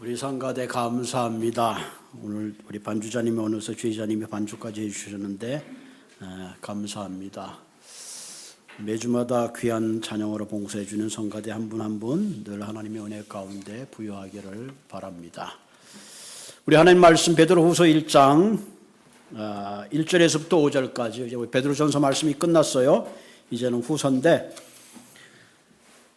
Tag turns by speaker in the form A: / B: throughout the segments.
A: 우리 성가대 감사합니다. 오늘 우리 반주자님이 오늘서 주의자님이 반주까지 해주셨는데 감사합니다. 매주마다 귀한 찬양으로 봉사해주는 성가대 한 분 한 분 늘 하나님의 은혜 가운데 부여하기를 바랍니다. 우리 하나님 말씀 베드로후서 1장 1절에서부터 5절까지 이제 베드로전서 말씀이 끝났어요. 이제는 후서인데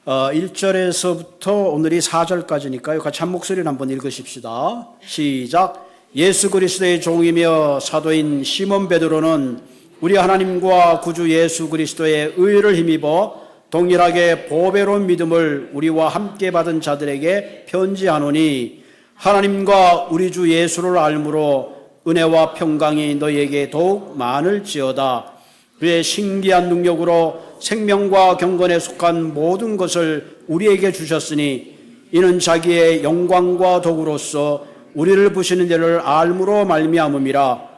A: 1절에서부터 오늘이 4절까지니까요. 같이 한 목소리로 한번 읽으십시다. 시작. 예수 그리스도의 종이며 사도인 시몬 베드로는 우리 하나님과 구주 예수 그리스도의 의를 힘입어 동일하게 보배로운 믿음을 우리와 함께 받은 자들에게 편지하노니 하나님과 우리 주 예수를 알므로 은혜와 평강이 너희에게 더욱 많을지어다. 그의 신기한 능력으로 생명과 경건에 속한 모든 것을 우리에게 주셨으니 이는 자기의 영광과 덕으로서 우리를 부시는 일을 알므로 말미암음이라.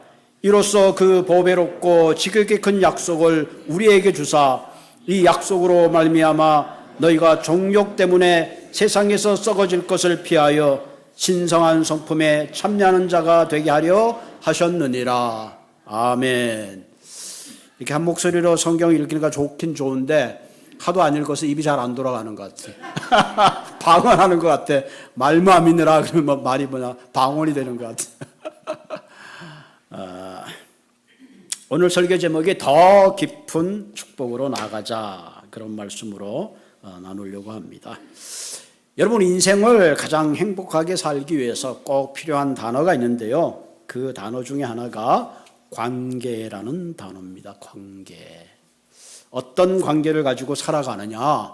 A: 이로써 그 보배롭고 지극히 큰 약속을 우리에게 주사 이 약속으로 말미암아 너희가 정욕 때문에 세상에서 썩어질 것을 피하여 신성한 성품에 참여하는 자가 되게 하려 하셨느니라. 아멘. 이렇게 한 목소리로 성경 읽기가 좋긴 좋은데 하도 안 읽어서 입이 잘 안 돌아가는 것 같아. 방언하는 것 같아. 말만 믿느라 그러면 말이 뭐냐 방언이 되는 것 같아. 오늘 설교 제목이 더 깊은 축복으로 나가자, 그런 말씀으로 나누려고 합니다. 여러분, 인생을 가장 행복하게 살기 위해서 꼭 필요한 단어가 있는데요. 그 단어 중에 하나가 관계라는 단어입니다. 관계. 어떤 관계를 가지고 살아가느냐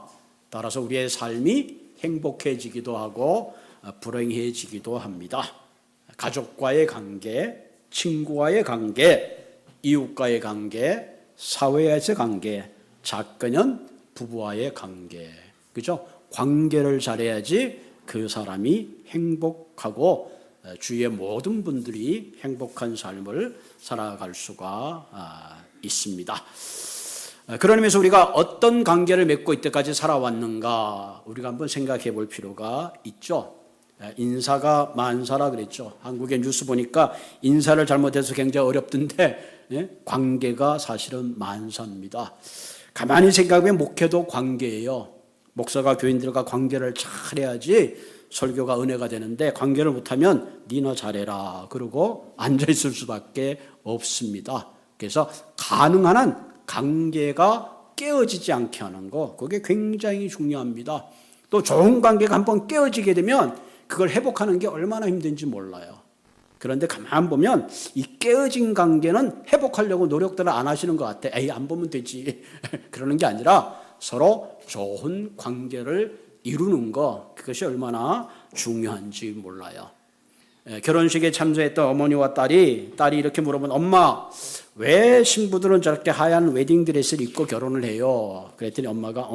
A: 따라서 우리의 삶이 행복해지기도 하고 불행해지기도 합니다. 가족과의 관계, 친구와의 관계, 이웃과의 관계, 사회에서의 관계, 작가는 부부와의 관계. 그죠? 관계를 잘해야지 그 사람이 행복하고 주위의 모든 분들이 행복한 삶을 살아갈 수가 있습니다. 그런 의미에서 우리가 어떤 관계를 맺고 이때까지 살아왔는가 우리가 한번 생각해 볼 필요가 있죠. 인사가 만사라 그랬죠. 한국의 뉴스 보니까 인사를 잘못해서 굉장히 어렵던데 관계가 사실은 만사입니다. 가만히 생각하면 목회도 관계예요. 목사가 교인들과 관계를 잘해야지 설교가 은혜가 되는데 관계를 못하면 니나 잘해라 그러고 앉아있을 수밖에 없습니다. 그래서 가능한 한 관계가 깨어지지 않게 하는 거, 그게 굉장히 중요합니다. 또 좋은 관계가 한번 깨어지게 되면 그걸 회복하는 게 얼마나 힘든지 몰라요. 그런데 가만 보면 이 깨어진 관계는 회복하려고 노력들을 안 하시는 것 같아. 에이, 안 보면 되지. 그러는 게 아니라 서로 좋은 관계를 이루는 거, 그것이 얼마나 중요한지 몰라요. 결혼식에 참석했던 어머니와 딸이 이렇게 물어보면 엄마, 왜 신부들은 저렇게 하얀 웨딩드레스를 입고 결혼을 해요? 그랬더니 엄마가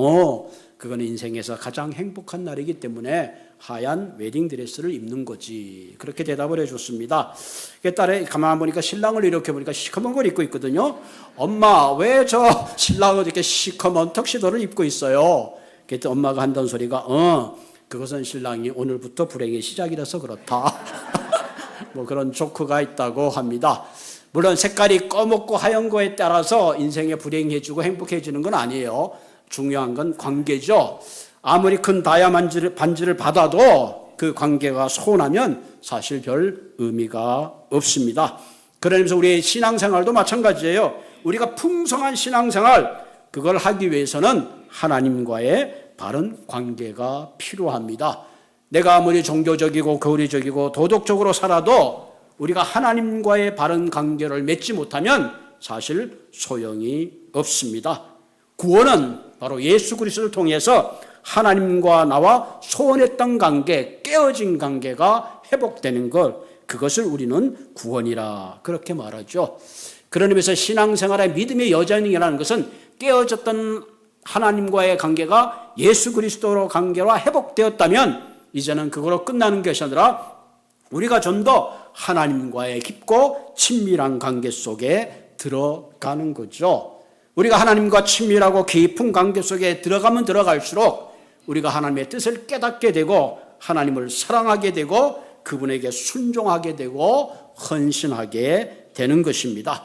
A: 그거는 인생에서 가장 행복한 날이기 때문에 하얀 웨딩드레스를 입는 거지. 그렇게 대답을 해줬습니다. 딸이 가만 보니까 신랑을 이렇게 보니까 시커먼 걸 입고 있거든요. 엄마, 왜 저 신랑은 이렇게 시커먼 턱시도를 입고 있어요? 그랬더니 엄마가 한다는 소리가 그것은 신랑이 오늘부터 불행의 시작이라서 그렇다. 뭐 그런 조크가 있다고 합니다. 물론 색깔이 검고 하얀 거에 따라서 인생에 불행해지고 행복해지는 건 아니에요. 중요한 건 관계죠. 아무리 큰 다이아몬드 반지를 받아도 그 관계가 소원하면 사실 별 의미가 없습니다. 그러면서 우리의 신앙생활도 마찬가지예요. 우리가 풍성한 신앙생활, 그걸 하기 위해서는 하나님과의 바른 관계가 필요합니다. 내가 아무리 종교적이고 교리적이고 도덕적으로 살아도 우리가 하나님과의 바른 관계를 맺지 못하면 사실 소용이 없습니다. 구원은 바로 예수 그리스도를 통해서 하나님과 나와 소원했던 관계, 깨어진 관계가 회복되는 것, 그것을 우리는 구원이라 그렇게 말하죠. 그런 의미에서 신앙생활의 믿음의 여정이라는 것은 깨어졌던 하나님과의 관계가 예수 그리스도로 관계와 회복되었다면 이제는 그거로 끝나는 것이 아니라 우리가 좀 더 하나님과의 깊고 친밀한 관계 속에 들어가는 거죠. 우리가 하나님과 친밀하고 깊은 관계 속에 들어가면 들어갈수록 우리가 하나님의 뜻을 깨닫게 되고 하나님을 사랑하게 되고 그분에게 순종하게 되고 헌신하게 되는 것입니다.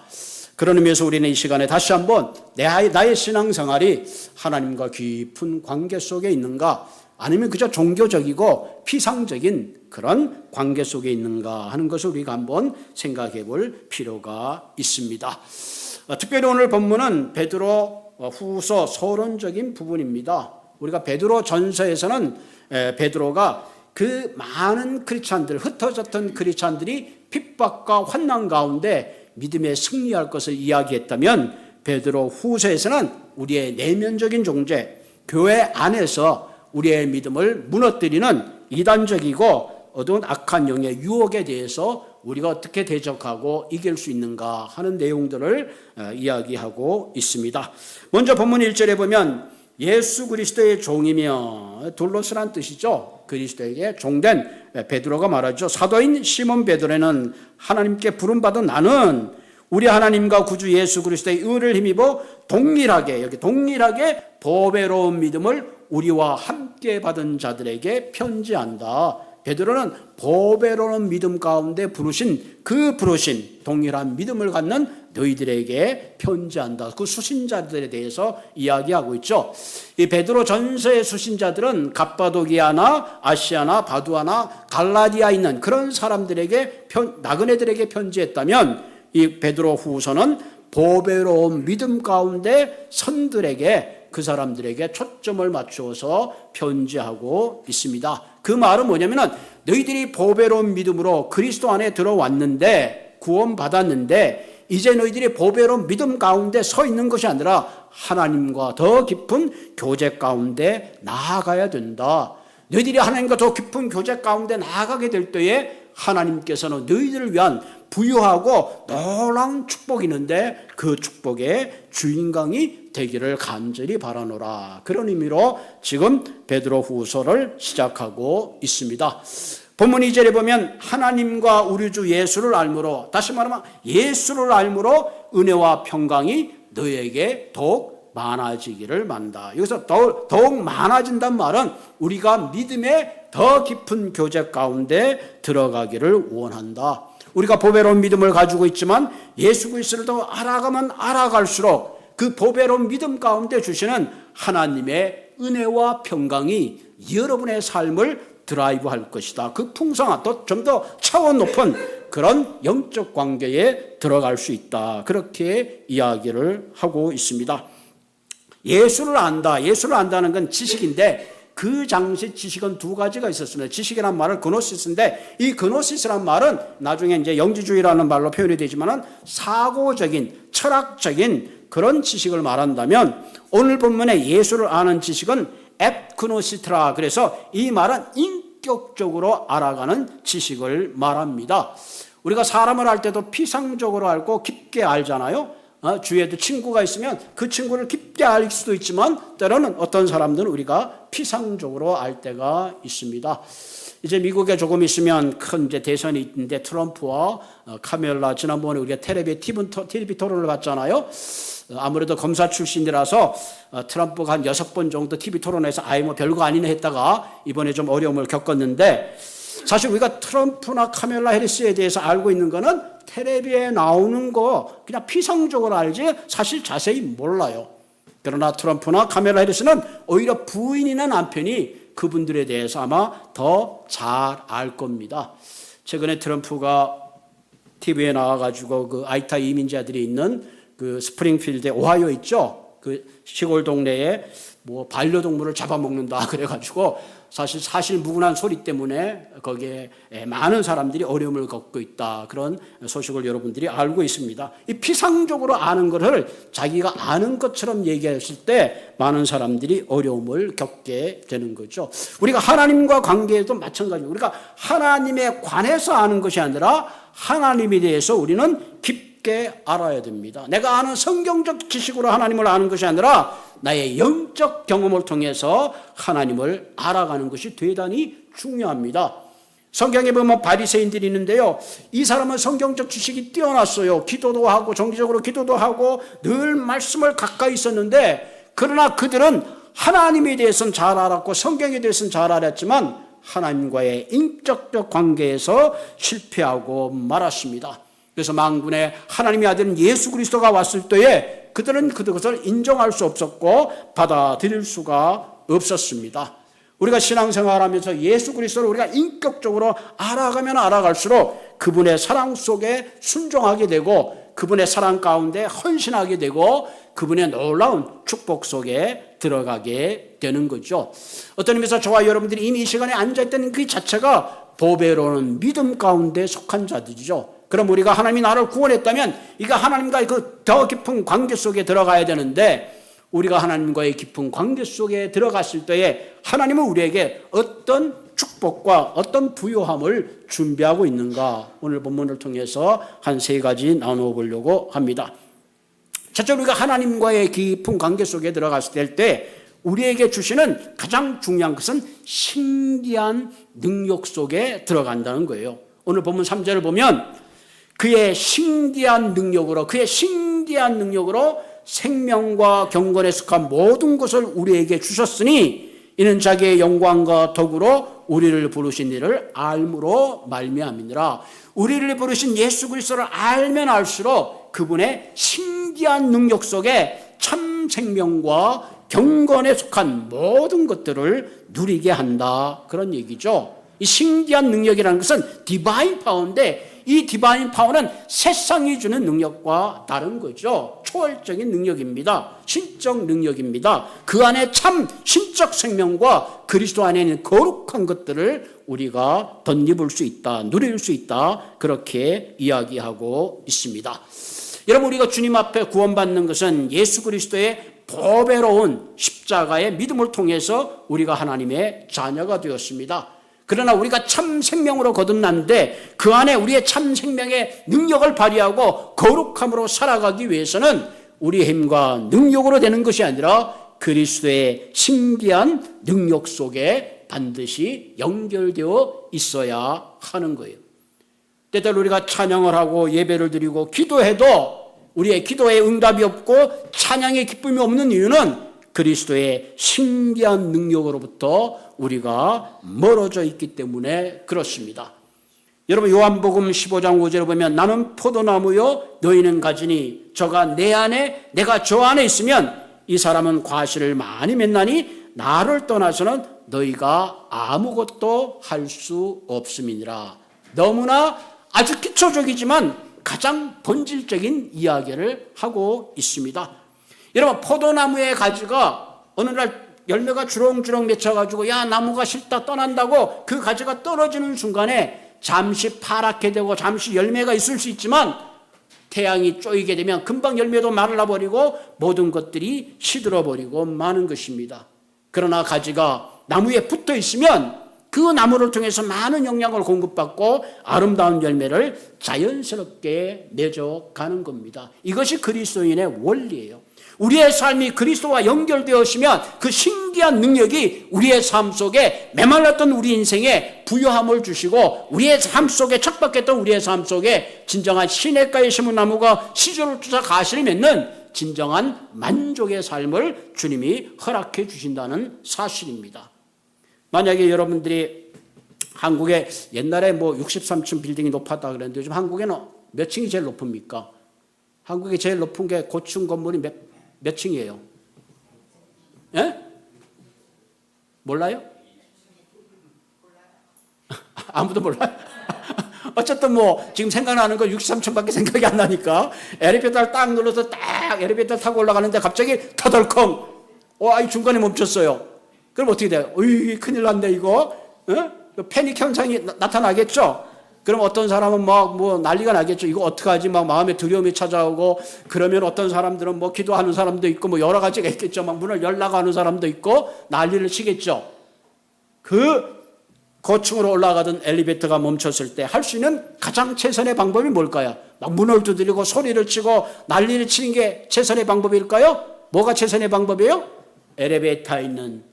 A: 그런 의미에서 우리는 이 시간에 다시 한번 나의 신앙생활이 하나님과 깊은 관계 속에 있는가, 아니면 그저 종교적이고 피상적인 그런 관계 속에 있는가 하는 것을 우리가 한번 생각해 볼 필요가 있습니다. 특별히 오늘 본문은 베드로 후서 서론적인 부분입니다. 우리가 베드로 전서에서는 베드로가 그 많은 크리스찬들, 흩어졌던 크리스찬들이 핍박과 환난 가운데 믿음에 승리할 것을 이야기했다면, 베드로 후서에서는 우리의 내면적인 존재, 교회 안에서 우리의 믿음을 무너뜨리는 이단적이고 어두운 악한 영의 유혹에 대해서 우리가 어떻게 대적하고 이길 수 있는가 하는 내용들을 이야기하고 있습니다. 먼저 본문 1절에 보면 예수 그리스도의 종이며, 둘로스란 뜻이죠. 그리스도에게 종된 베드로가 말하죠. 사도인 시몬 베드로는 하나님께 부름받은 나는 우리 하나님과 구주 예수 그리스도의 의를 힘입어 동일하게, 여기 동일하게 보배로운 믿음을 우리와 함께 받은 자들에게 편지한다. 베드로는 보배로운 믿음 가운데 부르신 동일한 믿음을 갖는 너희들에게 편지한다. 그 수신자들에 대해서 이야기하고 있죠. 이 베드로 전서의 수신자들은 갑바도기아나 아시아나 바두아나 갈라디아에 있는 그런 사람들에게 나그네들에게 편지했다면, 이 베드로 후서는 보배로운 믿음 가운데 선들에게, 그 사람들에게 초점을 맞추어서 편지하고 있습니다. 그 말은 뭐냐면은 너희들이 보배로운 믿음으로 그리스도 안에 들어왔는데, 구원받았는데 이제 너희들이 보배로운 믿음 가운데 서 있는 것이 아니라 하나님과 더 깊은 교제 가운데 나아가야 된다. 너희들이 하나님과 더 깊은 교제 가운데 나아가게 될 때에 하나님께서는 너희들을 위한 부유하고 놀라운 축복이 있는데 그 축복의 주인공이 되기를 간절히 바라노라. 그런 의미로 지금 베드로 후서를 시작하고 있습니다. 본문 2절에 보면 하나님과 우리 주 예수를 알므로, 다시 말하면 예수를 알므로 은혜와 평강이 너에게 더욱 많아지기를 만다. 여기서 더욱 많아진단 말은 우리가 믿음의 더 깊은 교제 가운데 들어가기를 원한다. 우리가 보배로운 믿음을 가지고 있지만 예수 그리스도를 더 알아가면 알아갈수록 그 보배로운 믿음 가운데 주시는 하나님의 은혜와 평강이 여러분의 삶을 드라이브할 것이다. 그 풍성한, 좀 더 차원 높은 그런 영적 관계에 들어갈 수 있다. 그렇게 이야기를 하고 있습니다. 예수를 안다. 예수를 안다는 건 지식인데, 그 당시 지식은 두 가지가 있었습니다. 지식이란 말은 그노시스인데, 이 그노시스란 말은 나중에 이제 영지주의라는 말로 표현이 되지만은 사고적인, 철학적인 그런 지식을 말한다면, 오늘 본문의 예수를 아는 지식은 앱그노시트라. 그래서 이 말은 인격적으로 알아가는 지식을 말합니다. 우리가 사람을 알 때도 피상적으로 알고 깊게 알잖아요. 주위에도 친구가 있으면 그 친구를 깊게 알 수도 있지만, 때로는 어떤 사람들은 우리가 피상적으로 알 때가 있습니다. 이제 미국에 조금 있으면 큰 이제 대선이 있는데, 트럼프와 카멜라, 지난번에 우리가 텔레비 TV 토론을 봤잖아요. 아무래도 검사 출신이라서 트럼프가 한 6번 정도 TV 토론에서 아예 뭐 별거 아니네 했다가 이번에 좀 어려움을 겪었는데, 사실 우리가 트럼프나 카멜라 해리스에 대해서 알고 있는 거는 텔레비에 나오는 거 그냥 피상적으로 알지 사실 자세히 몰라요. 그러나 트럼프나 카멜라 해리스는 오히려 부인이나 남편이 그분들에 대해서 아마 더 잘 알 겁니다. 최근에 트럼프가 TV에 나와가지고 그 아이타 이민자들이 있는 그 스프링필드에 오하이오 있죠? 그 시골 동네에 뭐 반려동물을 잡아먹는다 그래가지고 사실 무근한 소리 때문에 거기에 많은 사람들이 어려움을 겪고 있다. 그런 소식을 여러분들이 알고 있습니다. 이 피상적으로 아는 것을 자기가 아는 것처럼 얘기했을 때 많은 사람들이 어려움을 겪게 되는 거죠. 우리가 하나님과 관계에도 마찬가지입니다. 우리가 하나님에 관해서 아는 것이 아니라 하나님에 대해서 우리는 깊게 알아야 됩니다. 내가 아는 성경적 지식으로 하나님을 아는 것이 아니라 나의 영적 경험을 통해서 하나님을 알아가는 것이 대단히 중요합니다. 성경에 보면 바리새인들이 있는데요, 이 사람은 성경적 지식이 뛰어났어요. 기도도 하고 정기적으로 기도도 하고 늘 말씀을 가까이 있었는데, 그러나 그들은 하나님에 대해서는 잘 알았고 성경에 대해서는 잘 알았지만 하나님과의 인격적 관계에서 실패하고 말았습니다. 그래서 만군의 하나님의 아들인 예수 그리스도가 왔을 때에 그들은 그것을 인정할 수 없었고 받아들일 수가 없었습니다. 우리가 신앙생활하면서 예수 그리스도를 우리가 인격적으로 알아가면 알아갈수록 그분의 사랑 속에 순종하게 되고 그분의 사랑 가운데 헌신하게 되고 그분의 놀라운 축복 속에 들어가게 되는 거죠. 어떤 의미에서 저와 여러분들이 이미 이 시간에 앉아있다는 그 자체가 보배로는 믿음 가운데 속한 자들이죠. 그럼 우리가 하나님이 나를 구원했다면 이거 하나님과의 그 더 깊은 관계 속에 들어가야 되는데 우리가 하나님과의 깊은 관계 속에 들어갔을 때에 하나님은 우리에게 어떤 축복과 어떤 부요함을 준비하고 있는가 오늘 본문을 통해서 한 세 가지 나누어 보려고 합니다. 첫째로 우리가 하나님과의 깊은 관계 속에 들어갔을 때 우리에게 주시는 가장 중요한 것은 신기한 능력 속에 들어간다는 거예요. 오늘 본문 3절을 보면 그의 신기한 능력으로 생명과 경건에 속한 모든 것을 우리에게 주셨으니 이는 자기의 영광과 덕으로 우리를 부르신 이를 알므로 말미암이니라. 우리를 부르신 예수 그리스도를 알면 알수록 그분의 신기한 능력 속에 참 생명과 경건에 속한 모든 것들을 누리게 한다. 그런 얘기죠. 이 신기한 능력이라는 것은 디바인 파워인데 이 디바인 파워는 세상이 주는 능력과 다른 거죠. 초월적인 능력입니다. 신적 능력입니다. 그 안에 참 신적 생명과 그리스도 안에 있는 거룩한 것들을 우리가 덧입을 수 있다, 누릴 수 있다, 그렇게 이야기하고 있습니다. 여러분, 우리가 주님 앞에 구원받는 것은 예수 그리스도의 보배로운 십자가의 믿음을 통해서 우리가 하나님의 자녀가 되었습니다. 그러나 우리가 참 생명으로 거듭났는데 그 안에 우리의 참 생명의 능력을 발휘하고 거룩함으로 살아가기 위해서는 우리의 힘과 능력으로 되는 것이 아니라 그리스도의 신기한 능력 속에 반드시 연결되어 있어야 하는 거예요. 때때로 우리가 찬양을 하고 예배를 드리고 기도해도 우리의 기도에 응답이 없고 찬양의 기쁨이 없는 이유는 그리스도의 신기한 능력으로부터 우리가 멀어져 있기 때문에 그렇습니다. 여러분, 요한복음 15장 5절을 보면 나는 포도나무요 너희는 가지니 저가 내 안에 내가 저 안에 있으면 이 사람은 과실을 많이 맺나니 나를 떠나서는 너희가 아무것도 할 수 없음이니라. 너무나 아주 기초적이지만 가장 본질적인 이야기를 하고 있습니다. 여러분, 포도나무의 가지가 어느 날 열매가 주렁주렁 맺혀가지고 야 나무가 싫다 떠난다고 그 가지가 떨어지는 순간에 잠시 파랗게 되고 잠시 열매가 있을 수 있지만 태양이 쪼이게 되면 금방 열매도 말라버리고 모든 것들이 시들어버리고 마는 것입니다. 그러나 가지가 나무에 붙어 있으면 그 나무를 통해서 많은 영양을 공급받고 아름다운 열매를 자연스럽게 맺어가는 겁니다. 이것이 그리스도인의 원리예요. 우리의 삶이 그리스도와 연결되었으면 그 신기한 능력이 우리의 삶 속에 메말랐던 우리 인생에 부유함을 주시고 우리의 삶 속에 척박했던 우리의 삶 속에 진정한 시냇가에 심은 나무가 시절을 쫓아 가시를 맺는 진정한 만족의 삶을 주님이 허락해 주신다는 사실입니다. 만약에 여러분들이 한국에 옛날에 63층 빌딩이 높았다 그랬는데 요즘 한국에는 몇 층이 제일 높습니까? 한국에 제일 높은 게 고층 건물이 몇 층이에요? 예? 몰라요? 아무도 몰라요? 어쨌든 지금 생각나는 거 63층밖에 생각이 안 나니까 엘리베이터를 딱 눌러서 딱 엘리베이터 타고 올라가는데 갑자기 터덜컹 이 중간에 멈췄어요. 그럼 어떻게 돼요? 어이, 큰일 났네 이거. 패닉 현상이 나타나겠죠? 그럼 어떤 사람은 난리가 나겠죠. 이거 어떡하지? 마음에 두려움이 찾아오고, 그러면 어떤 사람들은 기도하는 사람도 있고, 여러 가지가 있겠죠. 문을 열라고 하는 사람도 있고, 난리를 치겠죠. 그 고층으로 올라가던 엘리베이터가 멈췄을 때 할 수 있는 가장 최선의 방법이 뭘까요? 문을 두드리고 소리를 치고 난리를 치는 게 최선의 방법일까요? 뭐가 최선의 방법이에요? 엘리베이터에 있는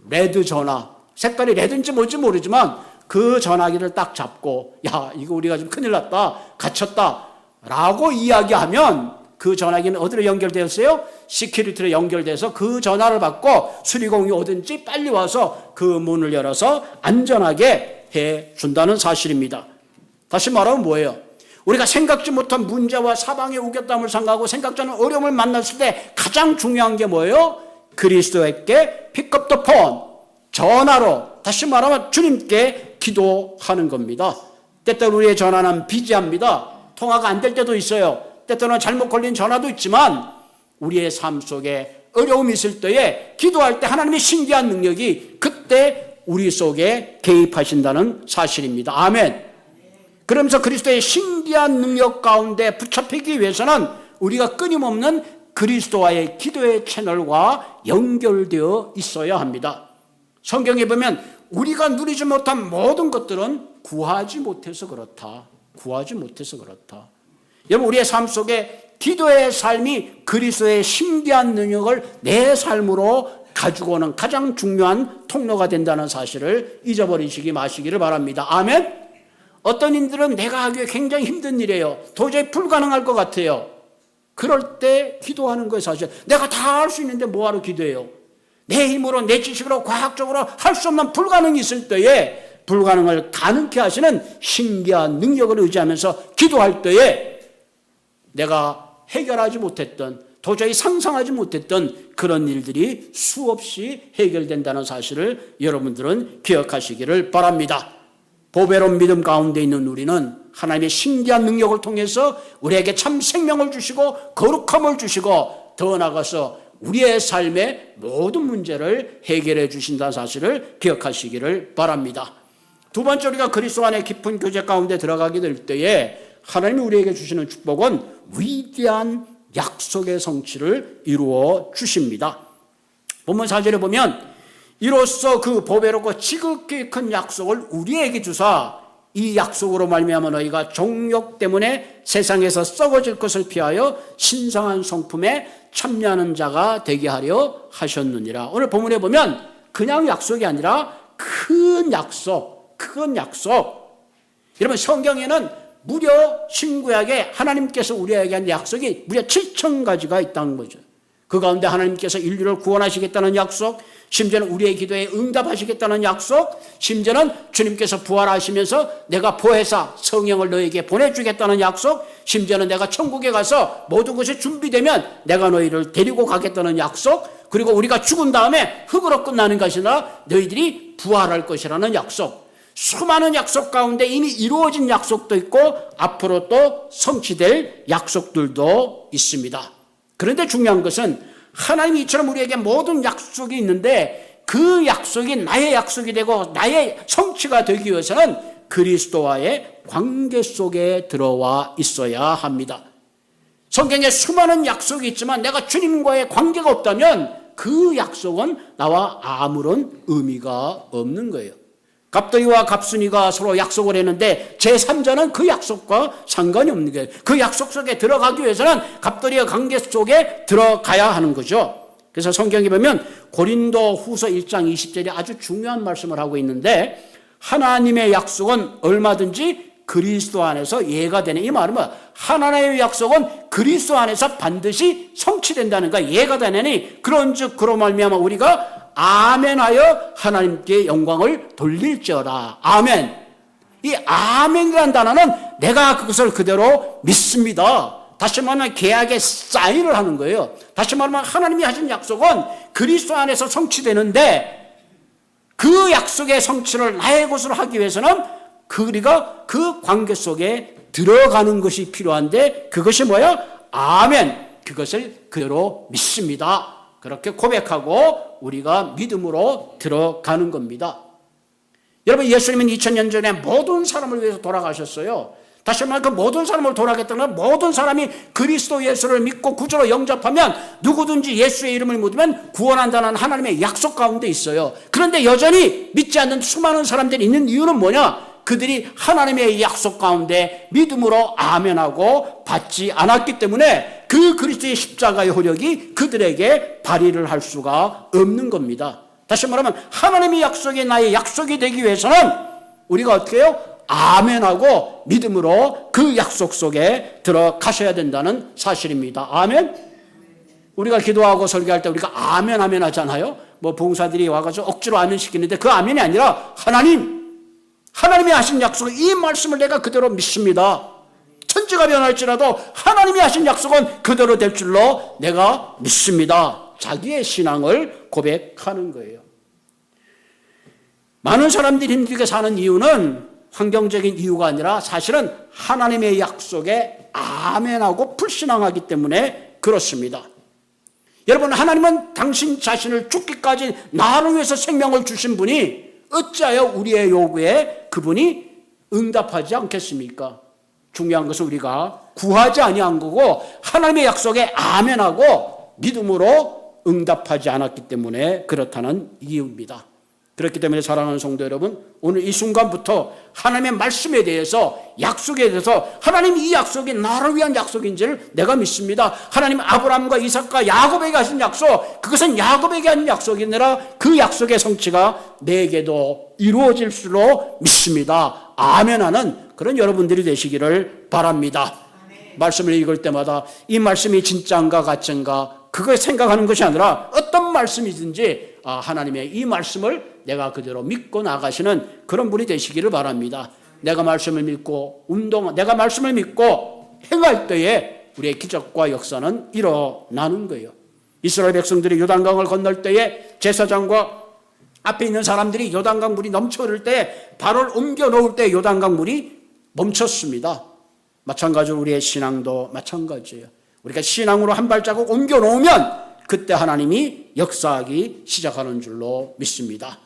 A: 레드 전화, 색깔이 레드인지 뭔지 모르지만 그 전화기를 딱 잡고 야 이거 우리가 지금 큰일 났다 갇혔다 라고 이야기하면 그 전화기는 어디로 연결되었어요? 시큐리티로 연결돼서 그 전화를 받고 수리공이 오든지 빨리 와서 그 문을 열어서 안전하게 해준다는 사실입니다. 다시 말하면 뭐예요? 우리가 생각지 못한 문제와 사방의 우겨땀을 상하고 생각지 않은 어려움을 만났을 때 가장 중요한 게 뭐예요? 그리스도에게 픽업 더 폰, 전화로, 다시 말하면 주님께 기도하는 겁니다. 때때로 우리의 전화는 비지합니다. 통화가 안 될 때도 있어요. 때때로는 잘못 걸린 전화도 있지만 우리의 삶 속에 어려움이 있을 때에 기도할 때 하나님의 신기한 능력이 그때 우리 속에 개입하신다는 사실입니다. 아멘. 그러면서 그리스도의 신기한 능력 가운데 붙잡히기 위해서는 우리가 끊임없는 그리스도와의 기도의 채널과 연결되어 있어야 합니다. 성경에 보면 우리가 누리지 못한 모든 것들은 구하지 못해서 그렇다. 구하지 못해서 그렇다. 여러분, 우리의 삶 속에 기도의 삶이 그리스도의 신기한 능력을 내 삶으로 가지고 오는 가장 중요한 통로가 된다는 사실을 잊어버리시기 마시기를 바랍니다. 아멘. 어떤 일들은 내가 하기에 굉장히 힘든 일이에요. 도저히 불가능할 것 같아요. 그럴 때 기도하는 거예요. 사실 내가 다 할 수 있는데 뭐하러 기도해요? 내 힘으로 내 지식으로 과학적으로 할 수 없는 불가능이 있을 때에 불가능을 가능케 하시는 신기한 능력을 의지하면서 기도할 때에 내가 해결하지 못했던, 도저히 상상하지 못했던 그런 일들이 수없이 해결된다는 사실을 여러분들은 기억하시기를 바랍니다. 보배로운 믿음 가운데 있는 우리는 하나님의 신기한 능력을 통해서 우리에게 참 생명을 주시고 거룩함을 주시고 더 나아가서 우리의 삶의 모든 문제를 해결해 주신다는 사실을 기억하시기를 바랍니다. 두 번째, 우리가 그리스도 안에 깊은 교제 가운데 들어가게 될 때에 하나님이 우리에게 주시는 축복은 위대한 약속의 성취를 이루어 주십니다. 본문 4절에 보면 이로써 그 보배롭고 지극히 큰 약속을 우리에게 주사 이 약속으로 말미암아 너희가 정욕 때문에 세상에서 썩어질 것을 피하여 신성한 성품에 참여하는 자가 되게 하려 하셨느니라. 오늘 본문에 보면 그냥 약속이 아니라 큰 약속, 큰 약속. 여러분, 성경에는 무려 신구약에 하나님께서 우리에게 한 약속이 무려 7,000가지가 있다는 거죠. 그 가운데 하나님께서 인류를 구원하시겠다는 약속, 심지어는 우리의 기도에 응답하시겠다는 약속, 심지어는 주님께서 부활하시면서 내가 보혜사 성령을 너에게 보내주겠다는 약속, 심지어는 내가 천국에 가서 모든 것이 준비되면 내가 너희를 데리고 가겠다는 약속, 그리고 우리가 죽은 다음에 흙으로 끝나는 것이 아니라 너희들이 부활할 것이라는 약속. 수많은 약속 가운데 이미 이루어진 약속도 있고 앞으로 또 성취될 약속들도 있습니다. 그런데 중요한 것은 하나님이 이처럼 우리에게 모든 약속이 있는데 그 약속이 나의 약속이 되고 나의 성취가 되기 위해서는 그리스도와의 관계 속에 들어와 있어야 합니다. 성경에 수많은 약속이 있지만 내가 주님과의 관계가 없다면 그 약속은 나와 아무런 의미가 없는 거예요. 갑돌이와 갑순이가 서로 약속을 했는데 제3자는 그 약속과 상관이 없는 거예요. 그 약속 속에 들어가기 위해서는 갑돌이와 관계 속에 들어가야 하는 거죠. 그래서 성경에 보면 고린도 후서 1장 20절에 아주 중요한 말씀을 하고 있는데 하나님의 약속은 얼마든지 그리스도 안에서 이해가 되는, 이 말은 뭐야? 하나님의 약속은 그리스도 안에서 반드시 성취된다는 거야. 이해가 되느니 그런즉 그로 말미암아 우리가 아멘하여 하나님께 영광을 돌릴지어다. 아멘. 이 아멘이라는 단어는 내가 그것을 그대로 믿습니다. 다시 말하면 계약의 사인을 하는 거예요. 다시 말하면 하나님이 하신 약속은 그리스도 안에서 성취되는데 그 약속의 성취를 나의 것으로 하기 위해서는 우리가 그 관계 속에 들어가는 것이 필요한데 그것이 뭐야? 아멘. 그것을 그대로 믿습니다. 그렇게 고백하고 우리가 믿음으로 들어가는 겁니다. 여러분, 예수님은 2000년 전에 모든 사람을 위해서 돌아가셨어요. 다시 말하면 그 모든 사람을 돌아가겠다는 모든 사람이 그리스도 예수를 믿고 구주로 영접하면 누구든지 예수의 이름을 묻으면 구원한다는 하나님의 약속 가운데 있어요. 그런데 여전히 믿지 않는 수많은 사람들이 있는 이유는 뭐냐? 그들이 하나님의 약속 가운데 믿음으로 아멘하고 받지 않았기 때문에 그 그리스도의 십자가의 효력이 그들에게 발휘를 할 수가 없는 겁니다. 다시 말하면 하나님의 약속이 나의 약속이 되기 위해서는 우리가 어떻게 해요? 아멘하고 믿음으로 그 약속 속에 들어가셔야 된다는 사실입니다. 아멘? 우리가 기도하고 설교할 때 우리가 아멘 아멘 하잖아요. 뭐 봉사들이 와가지고 억지로 아멘 시키는데 그 아멘이 아니라 하나님이 하신 약속, 이 말씀을 내가 그대로 믿습니다. 천지가 변할지라도 하나님이 하신 약속은 그대로 될 줄로 내가 믿습니다. 자기의 신앙을 고백하는 거예요. 많은 사람들이 힘들게 사는 이유는 환경적인 이유가 아니라 사실은 하나님의 약속에 아멘하고 불신앙하기 때문에 그렇습니다. 여러분, 하나님은 당신 자신을 죽기까지 나를 위해서 생명을 주신 분이 어찌하여 우리의 요구에 그분이 응답하지 않겠습니까? 중요한 것은 우리가 구하지 아니한 거고 하나님의 약속에 아멘하고 믿음으로 응답하지 않았기 때문에 그렇다는 이유입니다. 그렇기 때문에 사랑하는 성도 여러분, 오늘 이 순간부터 하나님의 말씀에 대해서, 약속에 대해서, 하나님 이 약속이 나를 위한 약속인지를 내가 믿습니다. 하나님 아브라함과 이삭과 야곱에게 하신 약속, 그것은 야곱에게 한 약속이 아니라 그 약속의 성취가 내게도 이루어질 줄로 믿습니다. 아멘하는 그런 여러분들이 되시기를 바랍니다. 말씀을 읽을 때마다 이 말씀이 진짜인가 가짜인가 그걸 생각하는 것이 아니라 어떤 말씀이든지 하나님의 이 말씀을 내가 그대로 믿고 나가시는 그런 분이 되시기를 바랍니다. 내가 말씀을 믿고 내가 말씀을 믿고 행할 때에 우리의 기적과 역사는 일어나는 거예요. 이스라엘 백성들이 요단강을 건널 때에 제사장과 앞에 있는 사람들이 요단강 물이 넘쳐 흐를 때 발을 옮겨 놓을 때 요단강 물이 멈췄습니다. 마찬가지로 우리의 신앙도 마찬가지예요. 우리가 신앙으로 한 발자국 옮겨 놓으면 그때 하나님이 역사하기 시작하는 줄로 믿습니다.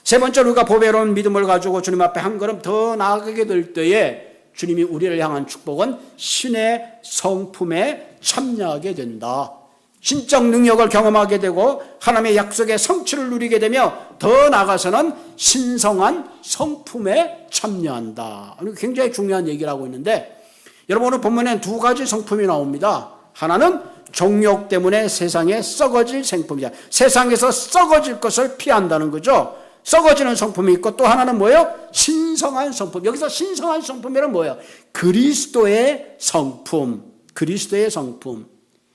A: 세 번째로 우리가 보배로운 믿음을 가지고 주님 앞에 한 걸음 더 나아가게 될 때에 주님이 우리를 향한 축복은 신의 성품에 참여하게 된다. 신적 능력을 경험하게 되고 하나님의 약속의 성취를 누리게 되며 더 나아가서는 신성한 성품에 참여한다. 굉장히 중요한 얘기를 하고 있는데, 여러분 오늘 본문에 두 가지 성품이 나옵니다. 하나는 정욕 때문에 세상에 썩어질 성품이다. 세상에서 썩어질 것을 피한다는 거죠. 썩어지는 성품이 있고 또 하나는 뭐예요? 신성한 성품. 여기서 신성한 성품이란 뭐예요? 그리스도의 성품. 그리스도의 성품.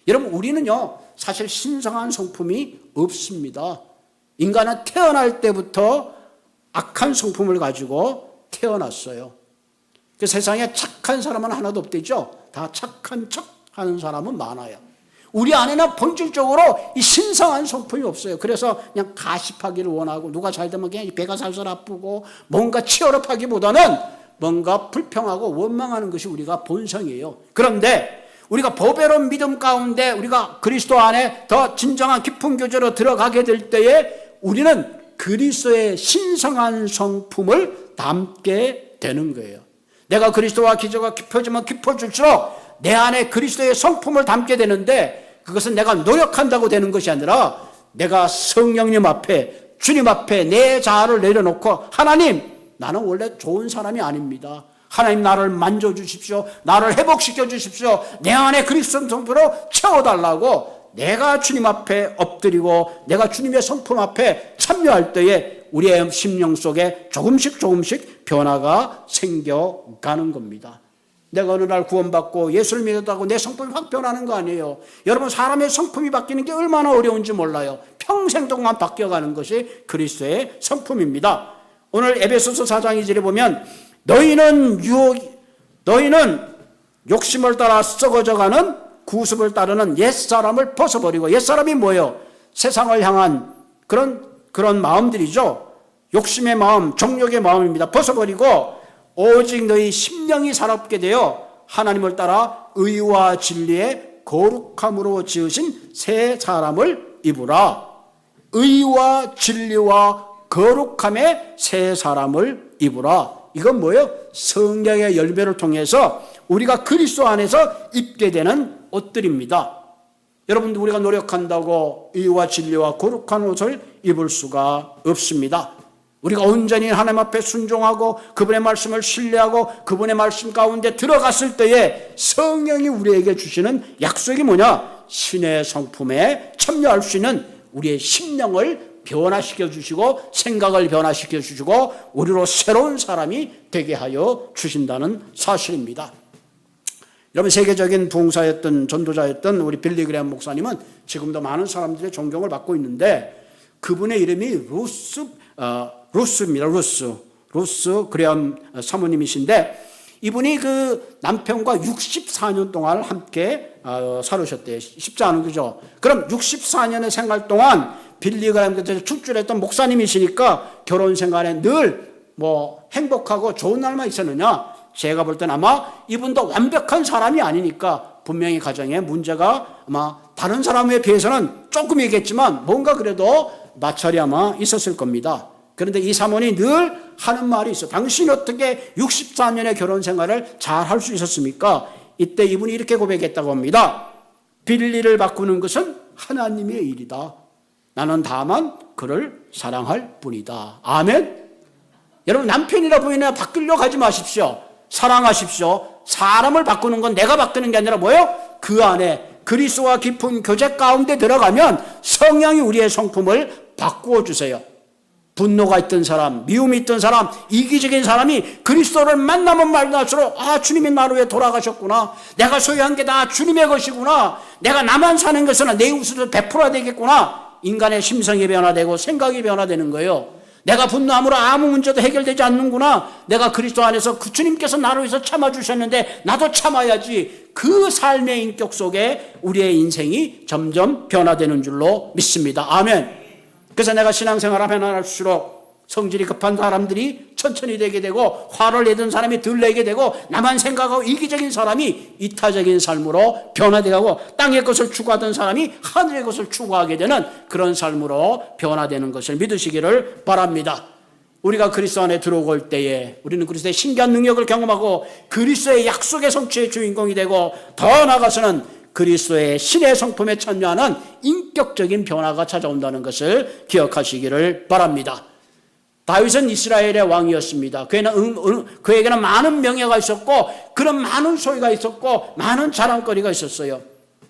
A: 여러분 우리는요 사실 신성한 성품이 없습니다. 인간은 태어날 때부터 악한 성품을 가지고 태어났어요. 그 세상에 착한 사람은 하나도 없대죠. 다 착한 척 하는 사람은 많아요. 우리 안에는 본질적으로 이 신성한 성품이 없어요. 그래서 그냥 가십하기를 원하고 누가 잘 되면 그냥 배가 살살 아프고 뭔가 치열업하기보다는 뭔가 불평하고 원망하는 것이 우리가 본성이에요. 그런데 우리가 보배로운 믿음 가운데 우리가 그리스도 안에 더 진정한 깊은 교제로 들어가게 될 때에 우리는 그리스도의 신성한 성품을 담게 되는 거예요. 내가 그리스도와 기저가 깊어지면 깊어질수록 내 안에 그리스도의 성품을 담게 되는데 그것은 내가 노력한다고 되는 것이 아니라 내가 성령님 앞에 주님 앞에 내 자아를 내려놓고 하나님 나는 원래 좋은 사람이 아닙니다. 하나님 나를 만져주십시오. 나를 회복시켜 주십시오. 내 안에 그리스도 성품으로 채워달라고 내가 주님 앞에 엎드리고 내가 주님의 성품 앞에 참여할 때에 우리의 심령 속에 조금씩 변화가 생겨가는 겁니다. 내가 어느 날 구원받고 예수를 믿었다고 내 성품이 확 변하는 거 아니에요. 여러분 사람의 성품이 바뀌는 게 얼마나 어려운지 몰라요. 평생 동안 바뀌어가는 것이 그리스도의 성품입니다. 오늘 에베소서 4장 2절에 보면 너희는 욕심을 따라 썩어져가는 구습을 따르는 옛사람을 벗어버리고, 옛사람이 뭐예요? 세상을 향한 그런 마음들이죠. 욕심의 마음, 정욕의 마음입니다. 벗어버리고 오직 너희 심령이 살아있게 되어 하나님을 따라 의와 진리의 거룩함으로 지으신 새 사람을 입으라. 의와 진리와 거룩함의 새 사람을 입으라. 이건 뭐예요? 성령의 열매를 통해서 우리가 그리스도 안에서 입게 되는 옷들입니다. 여러분들 우리가 노력한다고 의와 진리와 거룩한 옷을 입을 수가 없습니다. 우리가 온전히 하나님 앞에 순종하고 그분의 말씀을 신뢰하고 그분의 말씀 가운데 들어갔을 때에 성령이 우리에게 주시는 약속이 뭐냐? 신의 성품에 참여할 수 있는 우리의 심령을 변화시켜 주시고 생각을 변화시켜 주시고 우리로 새로운 사람이 되게 하여 주신다는 사실입니다. 여러분, 세계적인 부흥사였던 전도자였던 우리 빌리 그레엄 목사님은 지금도 많은 사람들의 존경을 받고 있는데 그분의 이름이 루스입니다. 루스 그레엄 사모님이신데 이분이 그 남편과 64년 동안 함께 살으셨대요. 쉽지 않은 거죠. 그럼 64년의 생활 동안 빌리 그레엄께서 출줄했던 목사님이시니까 결혼 생활에 늘 행복하고 좋은 날만 있었느냐? 제가 볼 때는 아마 이분도 완벽한 사람이 아니니까 분명히 가정에 문제가 아마 다른 사람에 비해서는 조금이겠지만 뭔가 그래도 마찰이 아마 있었을 겁니다. 그런데 이 사모님이 늘 하는 말이 있어요. 당신이 어떻게 64년의 결혼 생활을 잘 할 수 있었습니까? 이때 이분이 이렇게 고백했다고 합니다. 빌리를 바꾸는 것은 하나님의 일이다. 나는 다만 그를 사랑할 뿐이다. 아멘. 여러분, 남편이나 부인이나 바꾸려고 하지 마십시오. 사랑하십시오. 사람을 바꾸는 건 내가 바꾸는 게 아니라 뭐예요? 그 안에 그리스도와 깊은 교제 가운데 들어가면 성령이 우리의 성품을 바꾸어 주세요. 분노가 있던 사람, 미움이 있던 사람, 이기적인 사람이 그리스도를 만나면 만날수록 주님이 나를 위해 돌아가셨구나. 내가 소유한 게 다 주님의 것이구나. 내가 나만 사는 것은 내 우수를 베풀어야 되겠구나. 인간의 심성이 변화되고 생각이 변화되는 거예요. 내가 분노함으로 아무 문제도 해결되지 않는구나. 내가 그리스도 안에서 그 주님께서 나를 위해서 참아주셨는데 나도 참아야지. 그 삶의 인격 속에 우리의 인생이 점점 변화되는 줄로 믿습니다. 아멘. 그래서 내가 신앙생활을 할수록 성질이 급한 사람들이 천천히 되게 되고 화를 내던 사람이 덜 내게 되고 나만 생각하고 이기적인 사람이 이타적인 삶으로 변화되고 땅의 것을 추구하던 사람이 하늘의 것을 추구하게 되는 그런 삶으로 변화되는 것을 믿으시기를 바랍니다. 우리가 그리스도 안에 들어올 때에 우리는 그리스도의 신기한 능력을 경험하고 그리스도의 약속의 성취의 주인공이 되고 더 나아가서는 그리스도의 신의 성품에 참여하는 인격적인 변화가 찾아온다는 것을 기억하시기를 바랍니다. 다윗은 이스라엘의 왕이었습니다. 그에게는 많은 명예가 있었고 그런 많은 소유가 있었고 많은 자랑거리가 있었어요.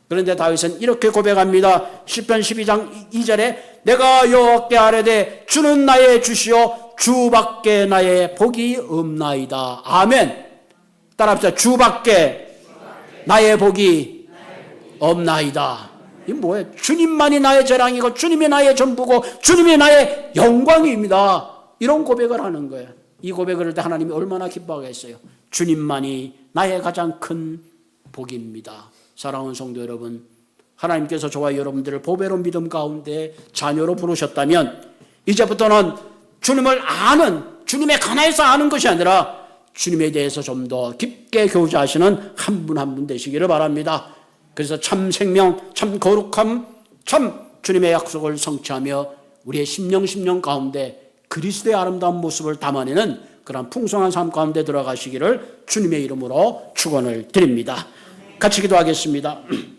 A: 그런데 다윗은 이렇게 고백합니다. 시편 12장 2절에 내가 여호와께 아뢰되 주는 나의 주시오 주밖에 나의 복이 없나이다. 아멘. 따라합시다. 주밖에 나의 복이 없나이다. 이 뭐예요? 주님만이 나의 자랑이고 주님이 나의 전부고 주님이 나의 영광입니다. 이런 고백을 하는 거예요. 이 고백을 할 때 하나님이 얼마나 기뻐하겠어요. 주님만이 나의 가장 큰 복입니다. 사랑하는 성도 여러분, 하나님께서 저와 여러분들을 보배로 믿음 가운데 자녀로 부르셨다면 이제부터는 주님을 아는, 주님의 가나에서 아는 것이 아니라 주님에 대해서 좀 더 깊게 교제하시는 한 분 한 분 되시기를 바랍니다. 그래서 참 생명, 참 거룩함, 참 주님의 약속을 성취하며 우리의 심령 가운데 그리스도의 아름다운 모습을 담아내는 그런 풍성한 삶 가운데 들어가시기를 주님의 이름으로 축원을 드립니다. 같이 기도하겠습니다.